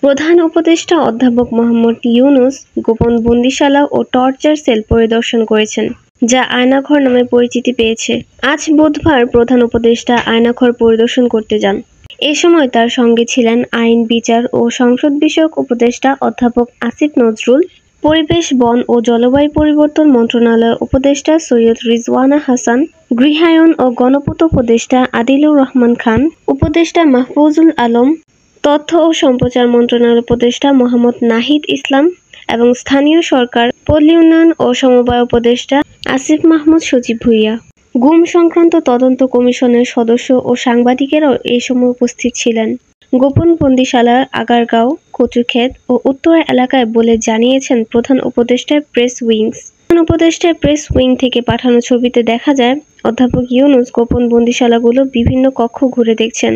প্রধান উপদেষ্টা অধ্যাপক মোহাম্মদ ইউনূস গোপন বন্দিশালা ও টর্চার সেল পরিদর্শন করেছেন, যা আয়নাঘর নামে পরিচিতি পেয়েছে। আজ বুধবার প্রধান উপদেষ্টা আয়নাঘর পরিদর্শন করতে যান। এ সময় তার সঙ্গে ছিলেন আইন, বিচার ও সংসদ বিষয়ক উপদেষ্টা অধ্যাপক আসিফ নজরুল, পরিবেশ, বন ও জলবায়ু পরিবর্তন মন্ত্রণালয়ের উপদেষ্টা সৈয়দ রিজওয়ানা হাসান, গৃহায়ন ও গণপূর্ত উপদেষ্টা আদিলুর রহমান খান, উপদেষ্টা মাহফুজুল আলম, তথ্য ও সম্প্রচার মন্ত্রণালয়ের উপদেষ্টা মোহাম্মদ নাহিদ ইসলাম এবং স্থানীয় সরকার, পল্লী উন্নয়ন ও সমবায় উপদেষ্টা আসিফ মাহমুদ সজীব ভূঁইয়া। গুম সংক্রান্ত তদন্ত কমিশনের সদস্য ও সাংবাদিকেরাও এই সময় উপস্থিত ছিলেন। গোপন বন্দিশালার আগারগাঁও, কচুক্ষেত ও উত্তরা এলাকায় বলে জানিয়েছেন প্রধান উপদেষ্টার প্রেস উইংস। প্রধান উপদেষ্টার প্রেস উইং থেকে পাঠানো ছবিতে দেখা যায় অধ্যাপক ইউনূস গোপন বন্দিশালাগুলো বিভিন্ন কক্ষ ঘুরে দেখছেন।